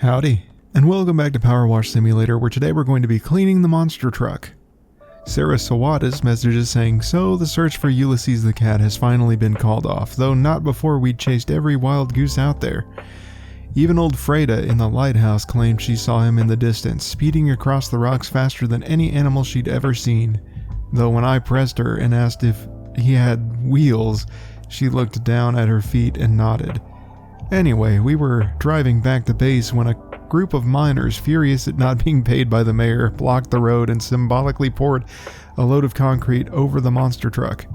Howdy, and welcome back to PowerWash Simulator, where today we're going to be cleaning the monster truck. Sarah Sawada's message is saying, so the search for Ulysses the cat has finally been called off, though not before we'd chased every wild goose out there. Even old Freda in the lighthouse claimed she saw him in the distance, speeding across the rocks faster than any animal she'd ever seen. Though when I pressed her and asked if he had wheels, she looked down at her feet and nodded. Anyway, we were driving back to base when a group of miners, furious at not being paid by the mayor, blocked the road and symbolically poured a load of concrete over the monster truck.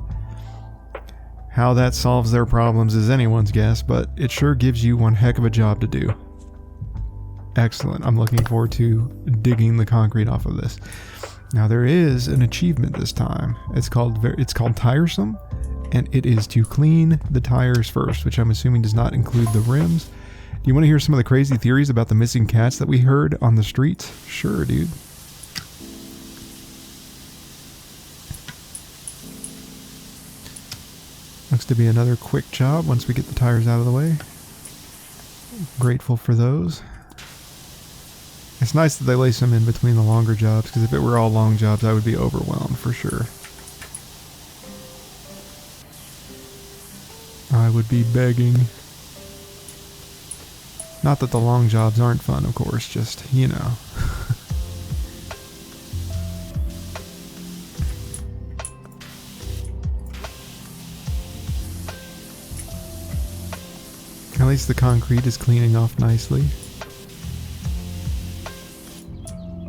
How that solves their problems is anyone's guess, but it sure gives you one heck of a job to do. Excellent. I'm looking forward to digging the concrete off of this. Now there is an achievement this time. It's called Tyresome, and it is to clean the tires first, which I'm assuming does not include the rims. Do you want to hear some of the crazy theories about the missing cats that we heard on the streets? Sure, dude. Looks to be another quick job once we get the tires out of the way. Grateful for those. It's nice that they lace them in between the longer jobs, because if it were all long jobs, I would be overwhelmed for sure. I would be begging. Not that the long jobs aren't fun, of course, just, you know. At least the concrete is cleaning off nicely.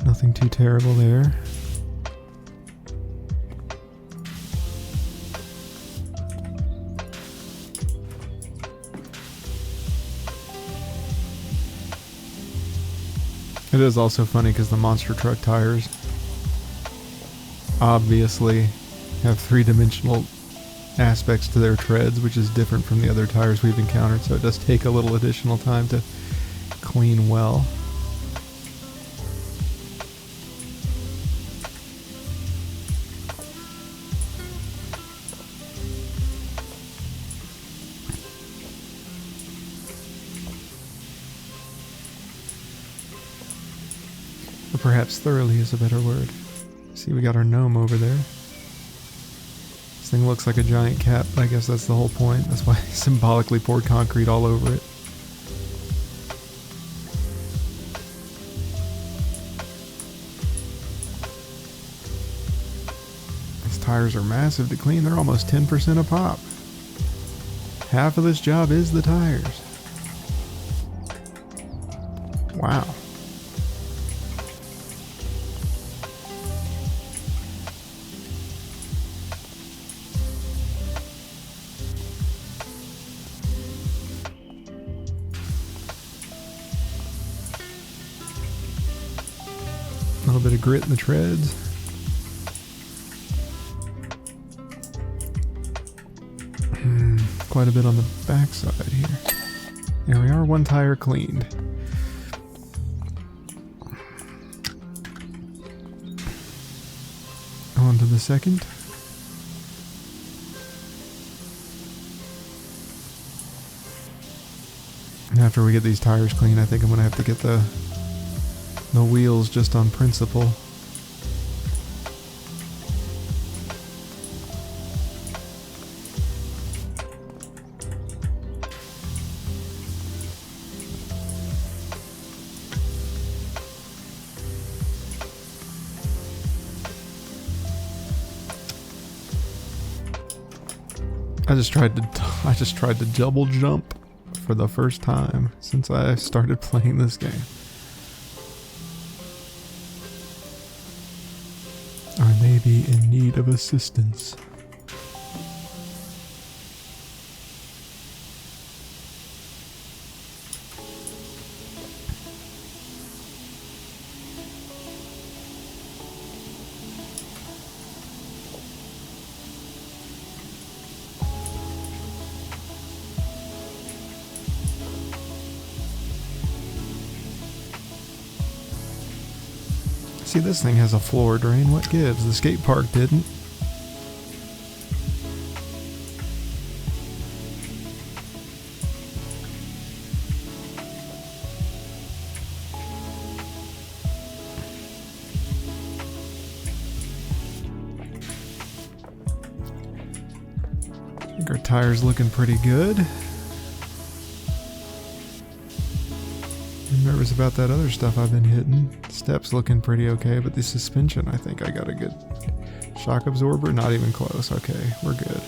Nothing too terrible there. It is also funny because the monster truck tires obviously have three-dimensional aspects to their treads, which is different from the other tires we've encountered, so it does take a little additional time to clean well. Or perhaps thoroughly is a better word. See, we got our gnome over there. This thing looks like a giant cat, but I guess that's the whole point. That's why he symbolically poured concrete all over it. These tires are massive to clean. They're almost 10% a pop. Half of this job is the tires. Wow. A little bit of grit in the treads. Quite a bit on the backside here. There we are, one tire cleaned. On to the second. And after we get these tires clean, I think I'm gonna have to get the wheels just on principle. I just tried to double jump for the first time since I started playing this game. I may be in need of assistance. See, this thing has a floor drain. What gives? The skate park didn't. think our tire's looking pretty good. I'm nervous about that other stuff I've been hitting. Steps looking pretty okay, but the suspension, I think I got a good shock absorber. Not even close. Okay, we're good.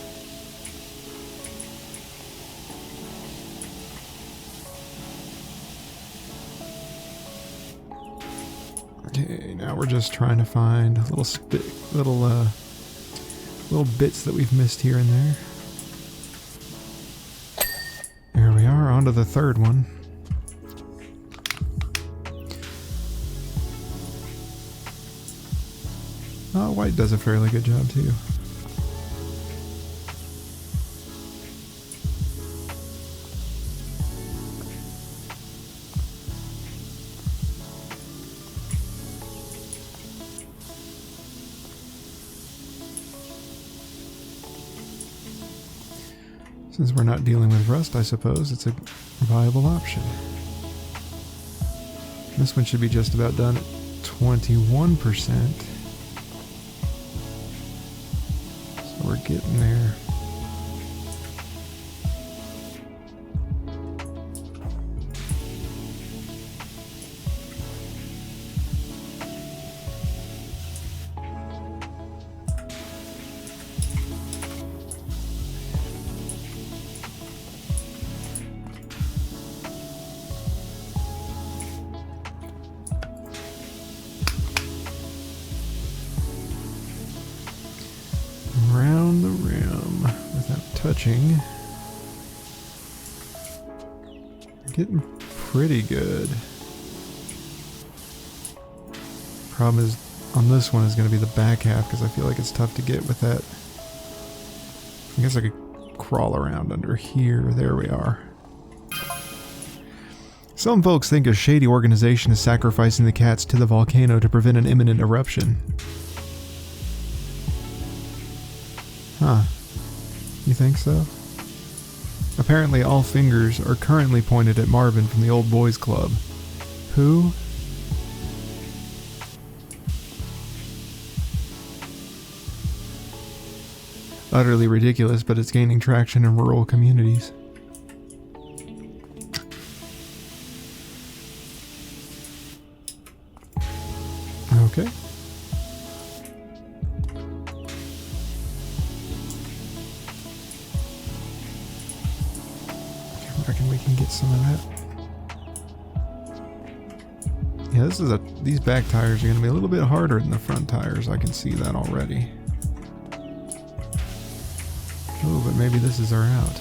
Okay, now we're just trying to find little bits that we've missed here and there. There we are, on to the third one. Oh, white does a fairly good job too. Since we're not dealing with rust, I suppose it's a viable option. This one should be just about done at 21%. So we're getting there. Around the rim without touching. Getting pretty good. Problem is, on this one is going to be the back half because I feel like it's tough to get with that. I guess I could crawl around under here. There we are. Some folks think a shady organization is sacrificing the cats to the volcano to prevent an imminent eruption. Huh. You think so? Apparently all fingers are currently pointed at Marvin from the Old Boys Club. Who? Utterly ridiculous, but it's gaining traction in rural communities. Okay. I reckon we can get some of that. Yeah, these back tires are going to be a little bit harder than the front tires. I can see that already. Oh, but maybe this is our out.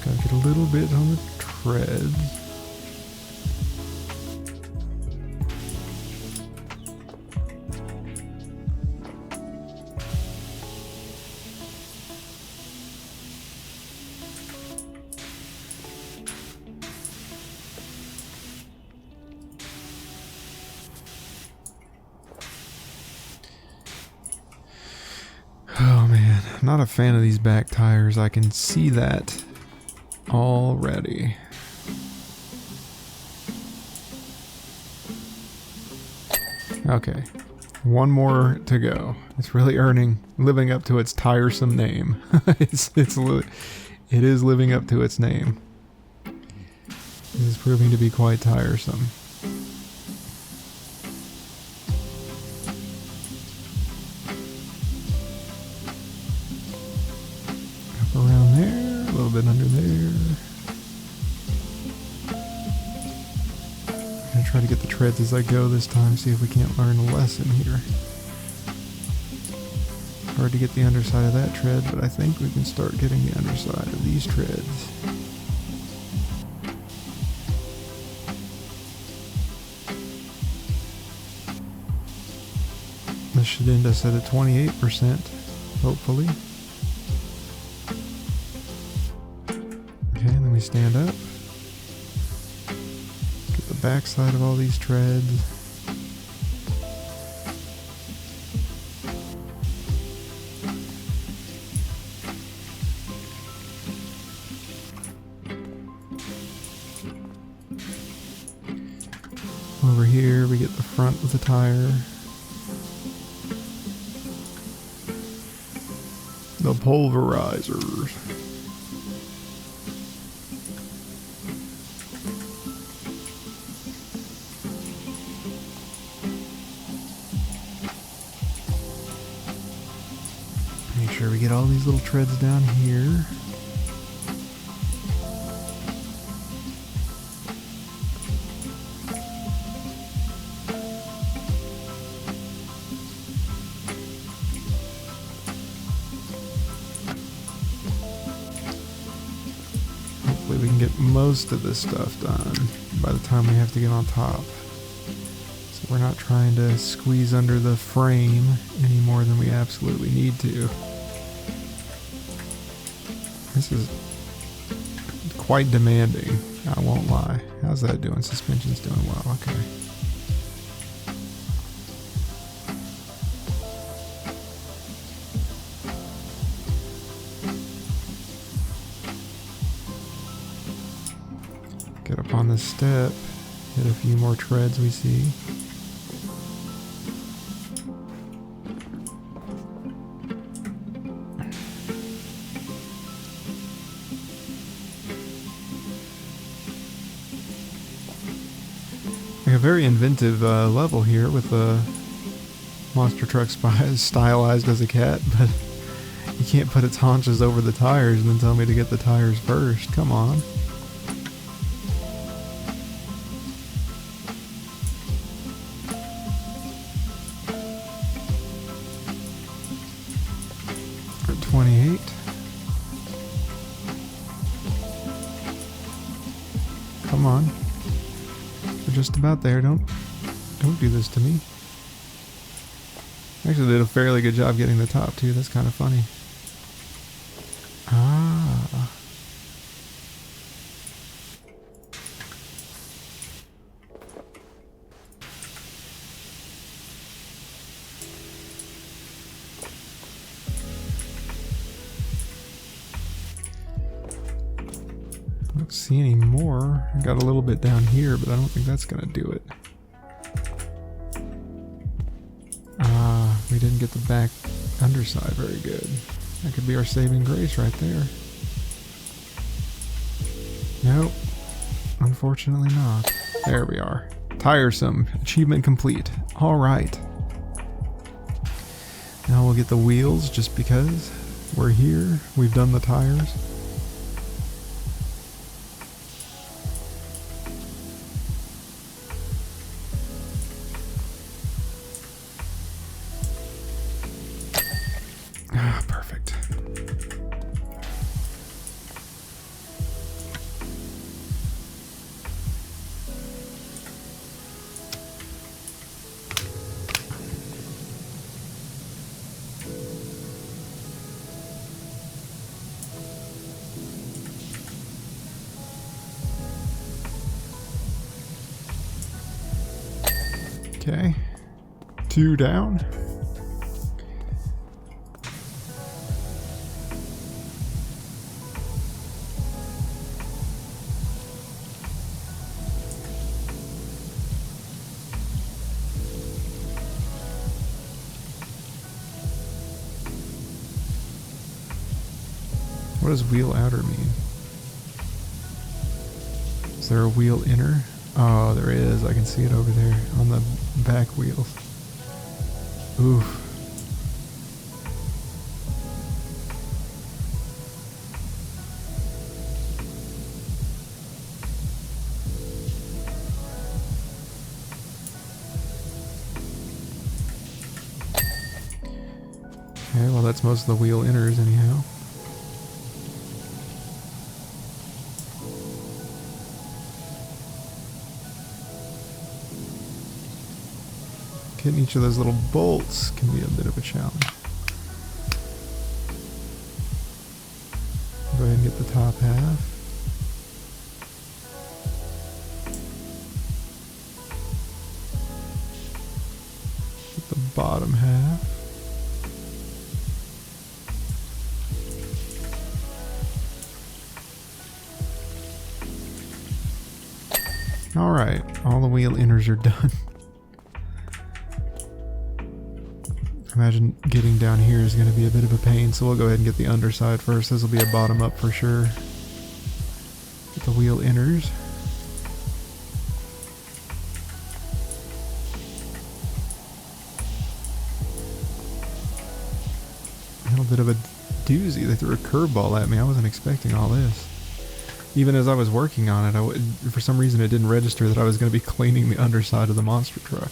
Gotta get a little bit on the treads. Oh man, I'm not a fan of these back tires. I can see that already. Okay, one more to go. It's really living up to its tiresome name. It is living up to its name. It is proving to be quite tiresome. Around there, a little bit under there. I'm gonna try to get the treads as I go this time, see if we can't learn a lesson here. Hard to get the underside of that tread, but I think we can start getting the underside of these treads. This should end us at a 28%, hopefully. Okay, and then we stand up. Get the back side of all these treads. Over here we get the front of the tire. The pulverizers. Make sure we get all these little treads down here. Hopefully we can get most of this stuff done by the time we have to get on top. So we're not trying to squeeze under the frame any more than we absolutely need to. This is quite demanding, I won't lie. How's that doing? Suspension's doing well, okay. Get up on this step, hit a few more treads we see. Like a very inventive level here with the monster truck stylized as a cat, but you can't put its haunches over the tires and then tell me to get the tires first. Come on. We're at 28. Come on. We're just about there. Don't do this to me. Actually did a fairly good job getting the top too. That's kind of funny. Ah. Don't see any more. I got a little bit down here, but I don't think that's gonna do it. Ah, we didn't get the back underside very good. That could be our saving grace right there. Nope. Unfortunately not. There we are. Tyresome. Achievement complete. Alright. Now we'll get the wheels just because we're here. We've done the tires. Ah, perfect. Okay. 2 down. What does wheel outer mean? Is there a wheel inner? Oh, there is. I can see it over there on the back wheels. Oof. Okay, well that's most of the wheel inners anyhow. Getting each of those little bolts can be a bit of a challenge. Go ahead and get the top half. Get the bottom half. Alright, all the wheel inners are done. Imagine getting down here is going to be a bit of a pain, so we'll go ahead and get the underside first. This will be a bottom up for sure. Get the wheel inners. A little bit of a doozy. They threw a curveball at me. I wasn't expecting all this. Even as I was working on it, for some reason it didn't register that I was going to be cleaning the underside of the monster truck.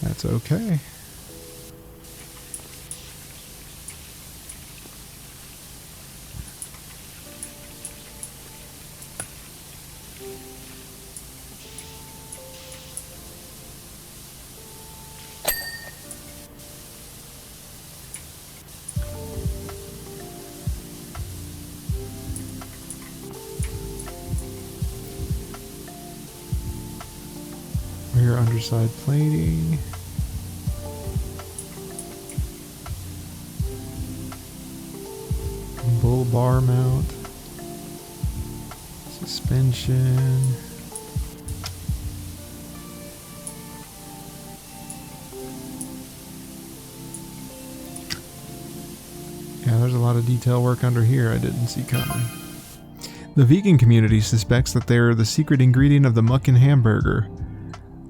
That's okay. Rear underside plating. Bull bar mount. Suspension. Yeah, there's a lot of detail work under here I didn't see coming. The vegan community suspects that they're the secret ingredient of the muckin' hamburger.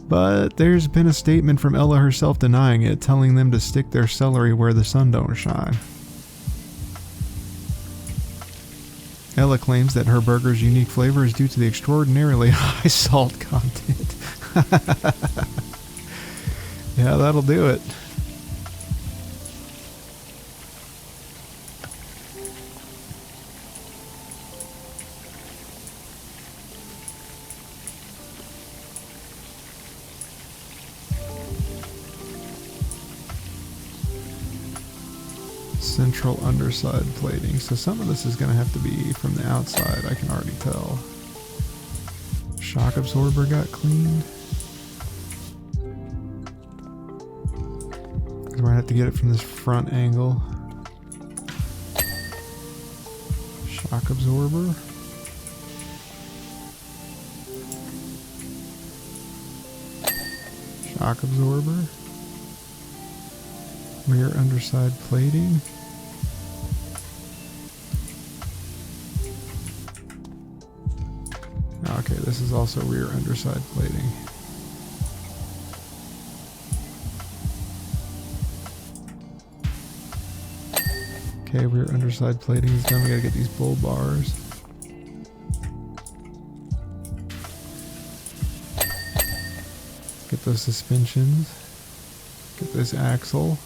But there's been a statement from Ella herself denying it, telling them to stick their celery where the sun don't shine. Ella claims that her burger's unique flavor is due to the extraordinarily high salt content. Yeah, that'll do it. Central underside plating. So some of this is going to have to be from the outside, I can already tell. Shock absorber got cleaned. We're going to have to get it from this front angle. Shock absorber. Shock absorber. Rear underside plating. Okay, this is also rear underside plating. Okay, rear underside plating is done. We gotta get these bull bars. Get those suspensions. Get this axle.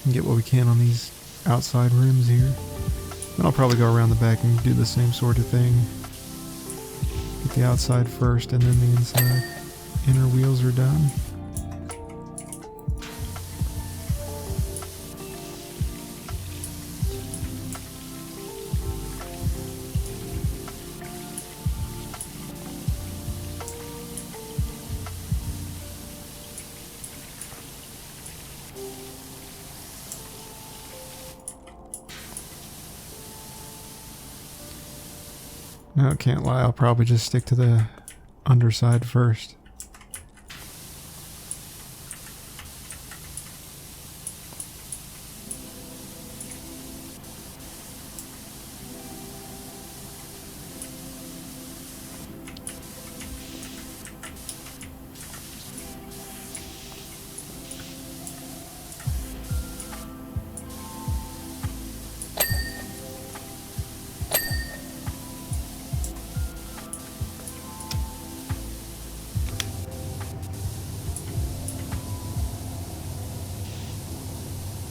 And get what we can on these outside rims here. Then I'll probably go around the back and do the same sort of thing. Get the outside first and then the inside. Inner wheels are done. No, can't lie, I'll probably just stick to the underside first.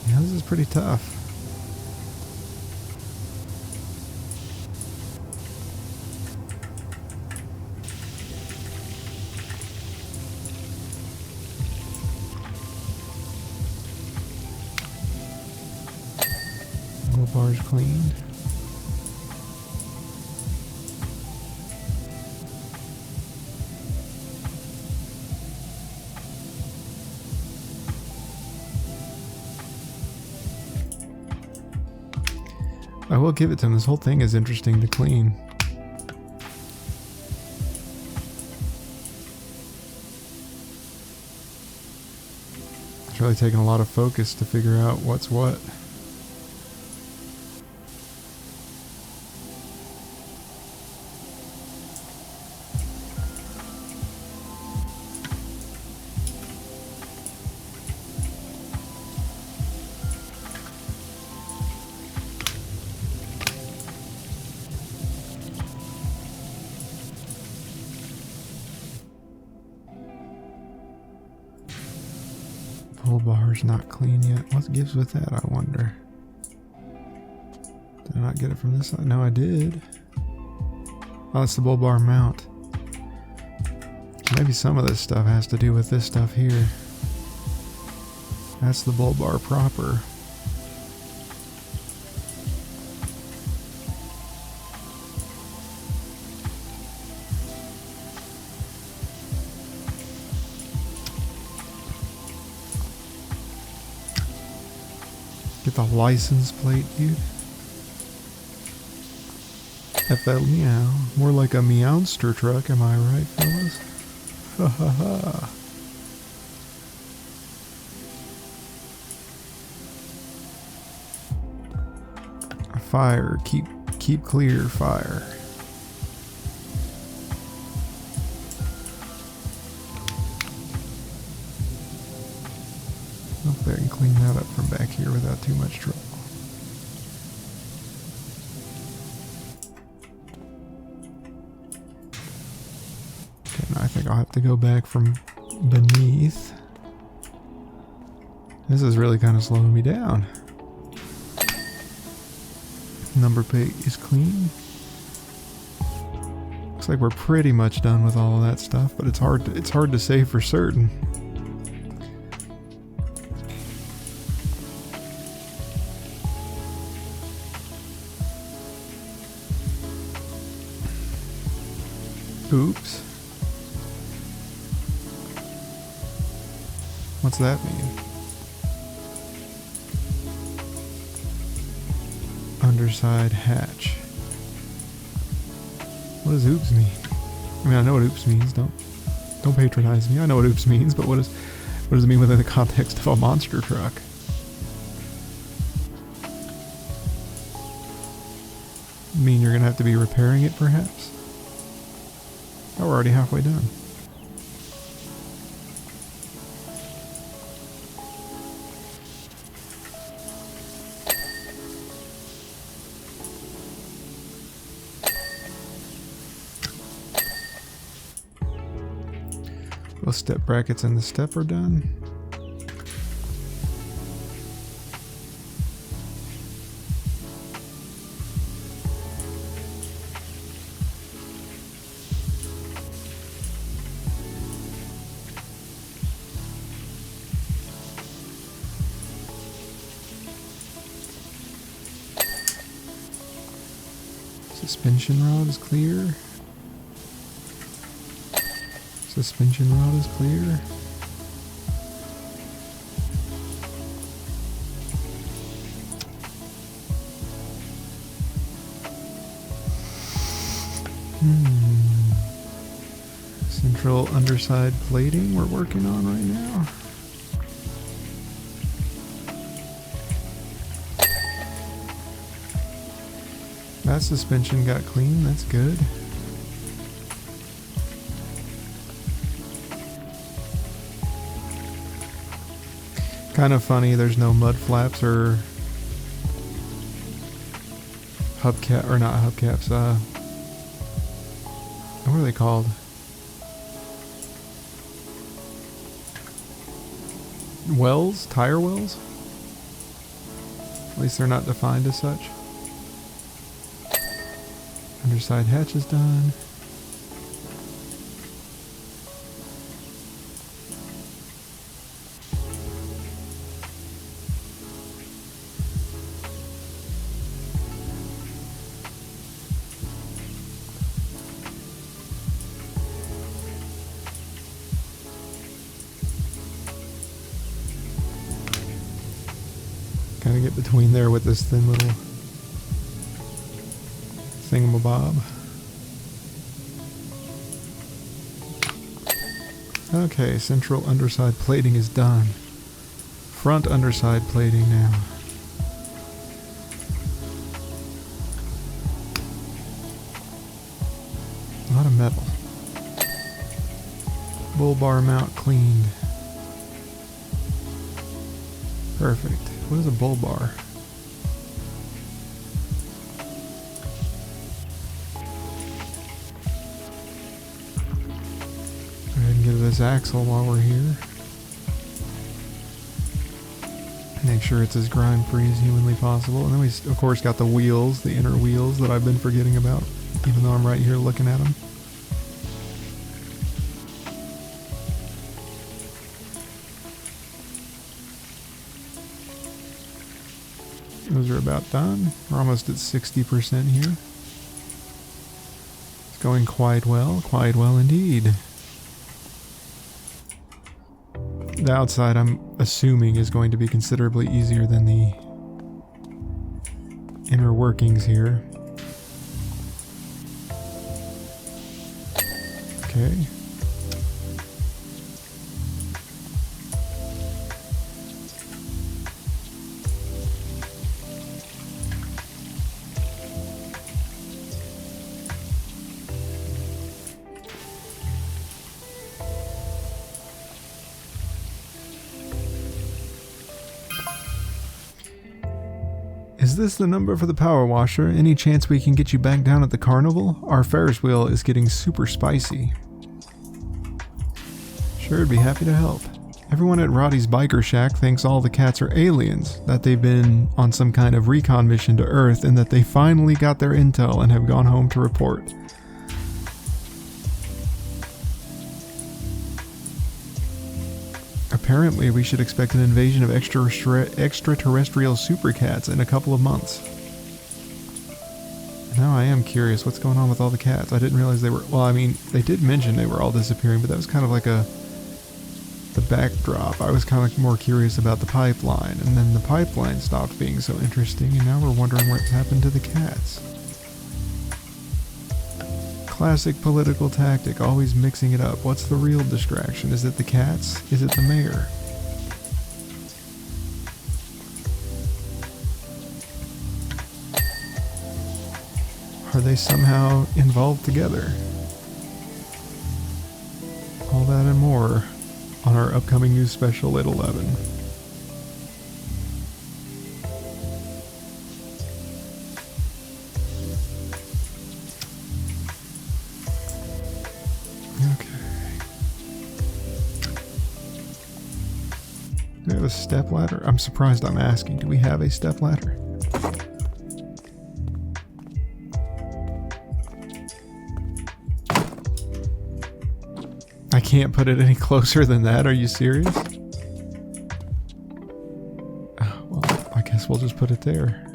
Yeah, this is pretty tough. Wheel bars cleaned. I will give it to him. This whole thing is interesting to clean. It's really taking a lot of focus to figure out what's what. Pull bar's not clean yet. What gives with that, I wonder? Did I not get it from this side? No, I did. Oh, that's the bull bar mount. Maybe some of this stuff has to do with this stuff here. That's the bull bar proper. Get the license plate, dude. FL meow. More like a meownstertruck, am I right, fellas? Ha ha ha. Fire. Keep clear, fire. Hopefully I can clean that up from back here without too much trouble. Okay, now I think I'll have to go back from beneath. This is really kind of slowing me down. Number plate is clean. Looks like we're pretty much done with all of that stuff, but it's hard to say for certain. Oops. What's that mean? Underside hatch. What does oops mean? I mean, I know what oops means. Don't patronize me. I know what oops means, but what does it mean within the context of a monster truck? Mean you're gonna have to be repairing it, perhaps? Oh, we're already halfway done. Both step brackets and the step are done. Suspension rod is clear. Suspension rod is clear. Central underside plating we're working on right now. That suspension got clean, that's good. Kind of funny, there's no mud flaps or hubcap, or not hubcaps, what are they called? Wells? Tire wells? At least they're not defined as such. Underside hatch is done. Gotta get between there with this thin little thingamabob. Okay, central underside plating is done. Front underside plating now. A lot of metal. Bull bar mount cleaned. Perfect. What is a bull bar? Go ahead and get this axle while we're here. Make sure it's as grime free as humanly possible. And then we of course got the wheels, the inner wheels that I've been forgetting about, even though I'm right here looking at them. Those are about done. We're almost at 60% here. It's going quite well indeed. The outside, I'm assuming, is going to be considerably easier than the inner workings here. Okay. Is this the number for the power washer? Any chance we can get you back down at the carnival? Our Ferris wheel is getting super spicy. Sure, I'd be happy to help. Everyone at Roddy's Biker Shack thinks all the cats are aliens, that they've been on some kind of recon mission to Earth, and that they finally got their intel and have gone home to report. Apparently, we should expect an invasion of extraterrestrial supercats in a couple of months. Now I am curious what's going on with all the cats. I didn't realize they were... Well, I mean, they did mention they were all disappearing, but that was kind of like the backdrop. I was kind of more curious about the pipeline, and then the pipeline stopped being so interesting, and now we're wondering what's happened to the cats. Classic political tactic, always mixing it up. What's the real distraction? Is it the cats? Is it the mayor? Are they somehow involved together? All that and more on our upcoming news special at 11. Do we have a stepladder? I'm surprised I'm asking. Do we have a stepladder? I can't put it any closer than that. Are you serious? Oh, well, I guess we'll just put it there.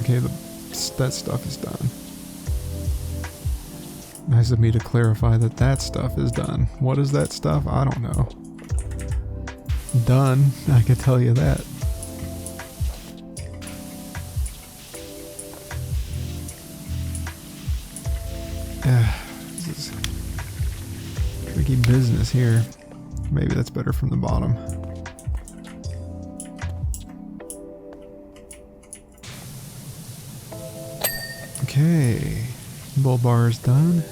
Okay, that stuff is done. Nice of me to clarify that stuff is done. What is that stuff? I don't know. Done, I can tell you that. This is tricky business here. Maybe that's better from the bottom. Okay, bull bar is done.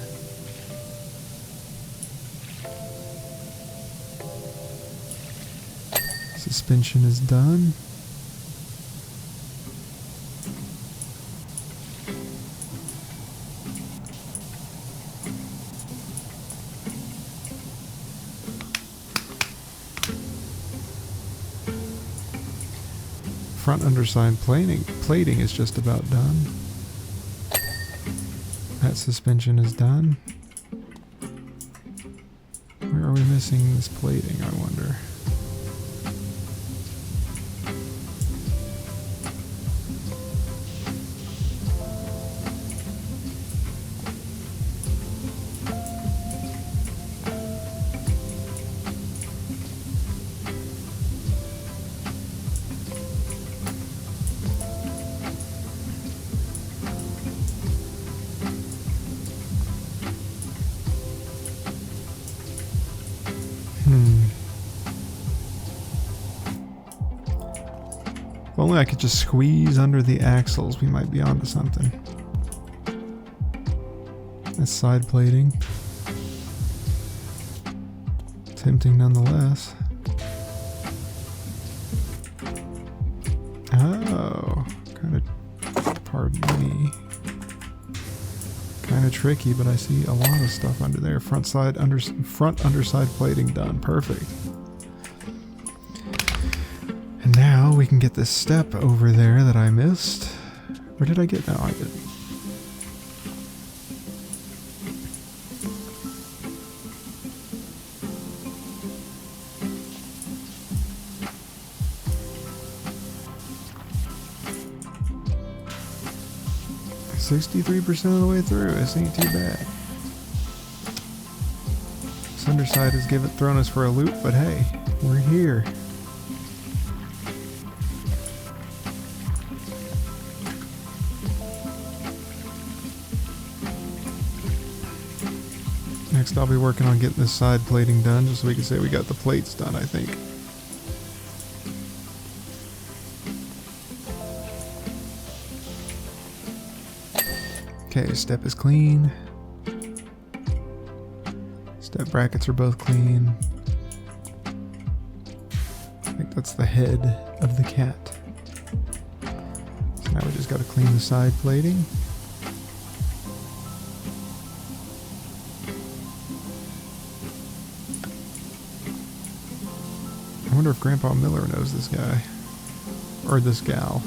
Suspension is done. Front underside plating is just about done. That suspension is done. Where are we missing this plating, I wonder? only I could just squeeze under the axles, we might be onto something. That's side plating. Tempting nonetheless. Oh, kind of, pardon me. Kind of tricky, but I see a lot of stuff under there. Front underside plating done. Perfect. And now we can get this step over there that I missed. Where did I get? No, I didn't. $63% of the way through. This ain't too bad. This underside has thrown us for a loop, but hey, we're here. Next I'll be working on getting this side plating done, just so we can say we got the plates done, I think. Okay, step is clean. Step brackets are both clean. I think that's the head of the cat. So now we just gotta clean the side plating. I wonder if Grandpa Miller knows this guy. Or this gal.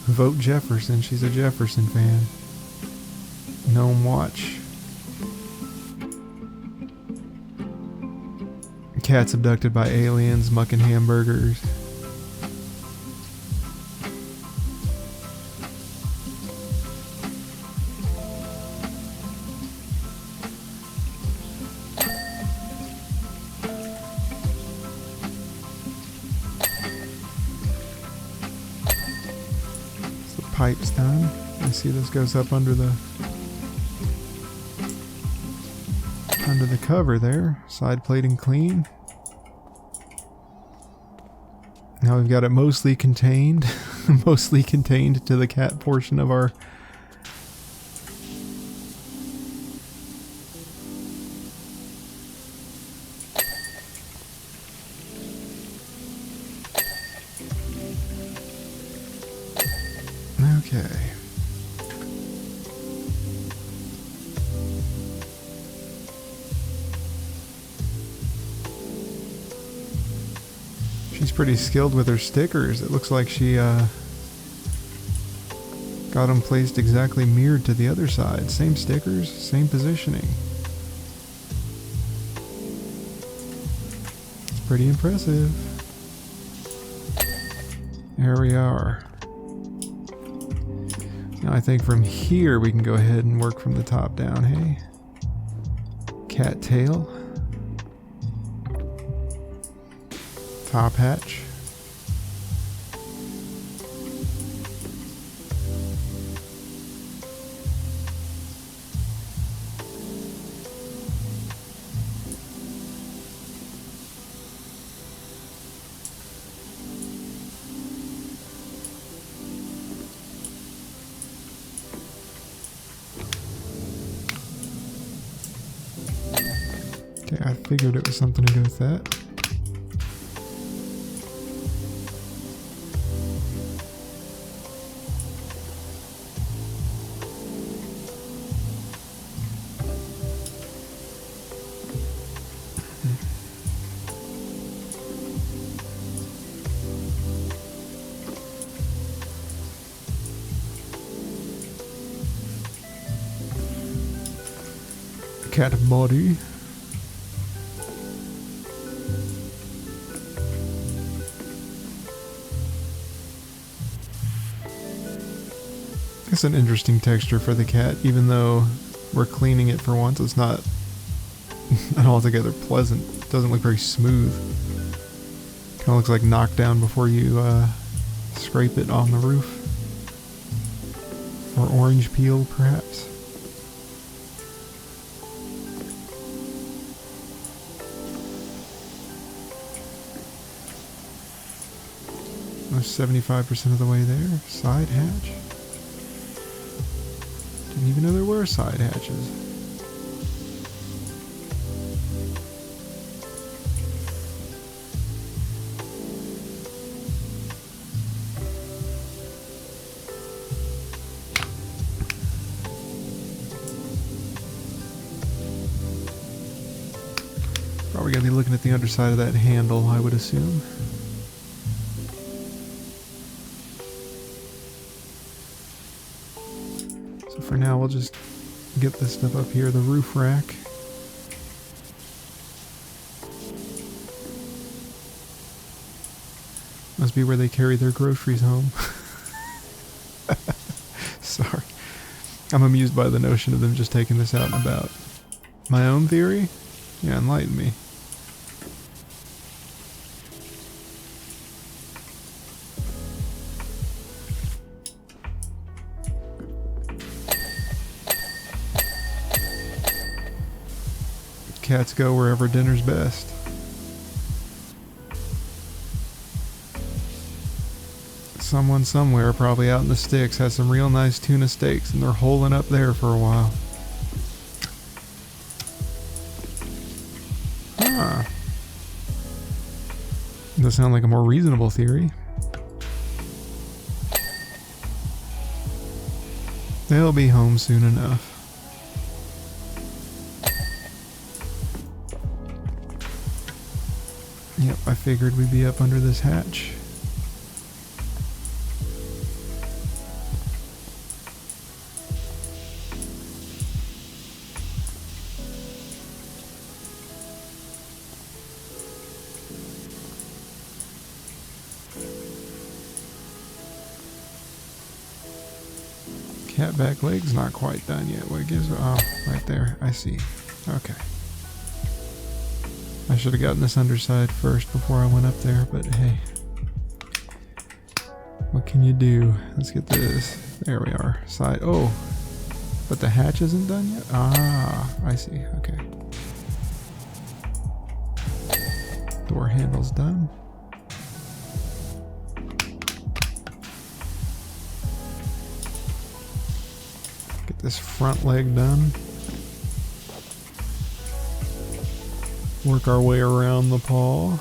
Vote Jefferson. She's a Jefferson fan. Gnome Watch. Cats abducted by aliens, mucking hamburgers. Pipes done. I see this goes up under the cover there. Side plating clean. Now we've got it mostly contained, mostly contained to the cat portion of our. Okay. She's pretty skilled with her stickers. It looks like she got them placed exactly mirrored to the other side. Same stickers, same positioning. It's pretty impressive. There we are. Now I think from here we can go ahead and work from the top down, hey? Cat tail. Top hatch. Okay, I figured it was something to do with that. Cat body. It's an interesting texture for the cat, even though we're cleaning it for once. It's not altogether pleasant. It doesn't look very smooth. Kind of looks like knockdown before you scrape it on the roof. Or orange peel, perhaps. Almost 75% of the way there. Side hatch. Didn't even know there were side hatches. Probably gonna be looking at the underside of that handle, I would assume. So for now, we'll just get this stuff up here, the roof rack. Must be where they carry their groceries home. Sorry. I'm amused by the notion of them just taking this out and about. My own theory? Yeah, enlighten me. Cats go wherever dinner's best. Someone somewhere, probably out in the sticks, has some real nice tuna steaks and they're holing up there for a while. Ah. Does sound like a more reasonable theory. They'll be home soon enough. Yep, I figured we'd be up under this hatch. Cat back leg's not quite done yet. What gives? Oh, right there. I see. Okay. I should have gotten this underside first before I went up there, but hey. What can you do? Let's get this. There we are. Side. Oh. But the hatch isn't done yet? Ah, I see. Okay. Door handle's done. Get this front leg done. Work our way around the paw.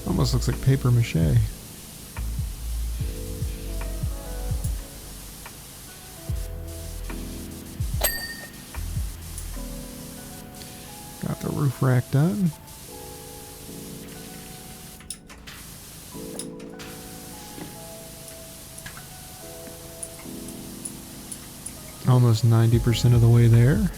Almost looks like paper mache. Got the roof rack done. Almost 90% of the way there.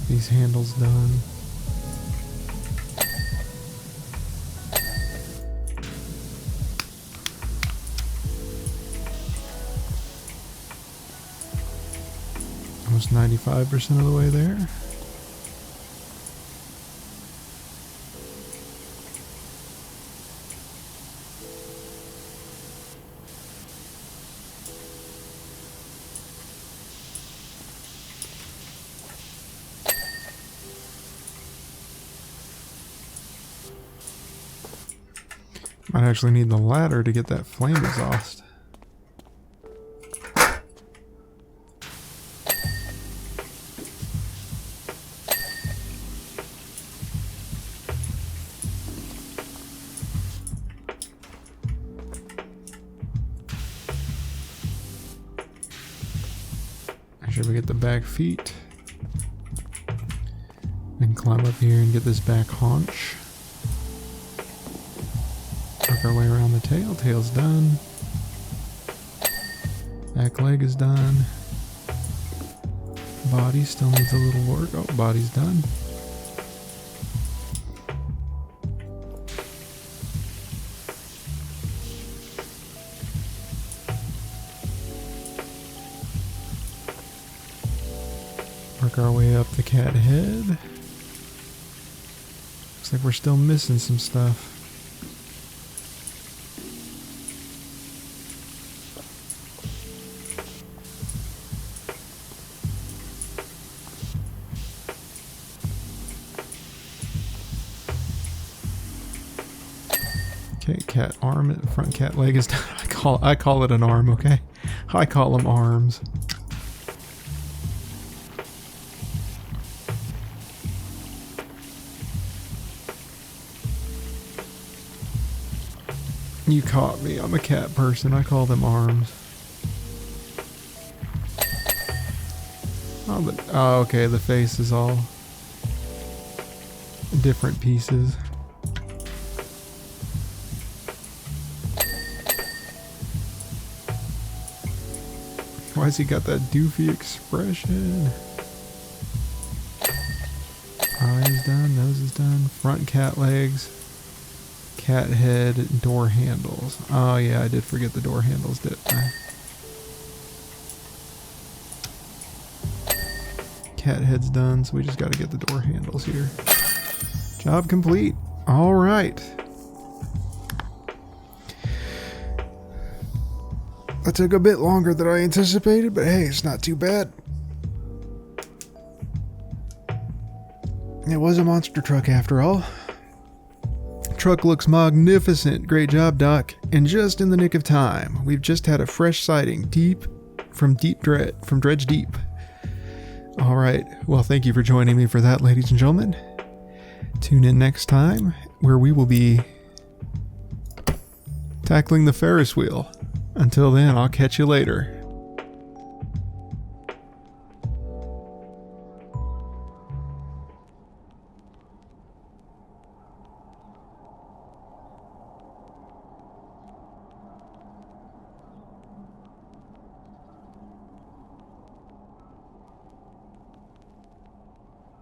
These handles done. Almost 95% of the way there. Might actually need the ladder to get that flame exhaust. Should we get the back feet? And climb up here and get this back haunch. Work our way around the tail. Tail's done. Back leg is done. Body still needs a little work. Oh, body's done. Work our way up the cat head. Looks like we're still missing some stuff. Okay, cat arm, front cat leg is done. I call it an arm, okay? I call them arms. You caught me. I'm a cat person. I call them arms. Oh, okay. The face is all different pieces. Why's he got that doofy expression? Eye is done. Nose is done. Front cat legs. Cat head, door handles. Oh yeah, I did forget the door handles, didn't I? Cat head's done, so we just gotta get the door handles here. Job complete. Alright. That took a bit longer than I anticipated, but hey, it's not too bad. It was a monster truck after all. Truck looks magnificent. Great job, Doc. And just in the nick of time, we've just had a fresh sighting from Dredge Deep. All right. Well, thank you for joining me for that, ladies and gentlemen. Tune in next time where we will be tackling the Ferris wheel. Until then, I'll catch you later.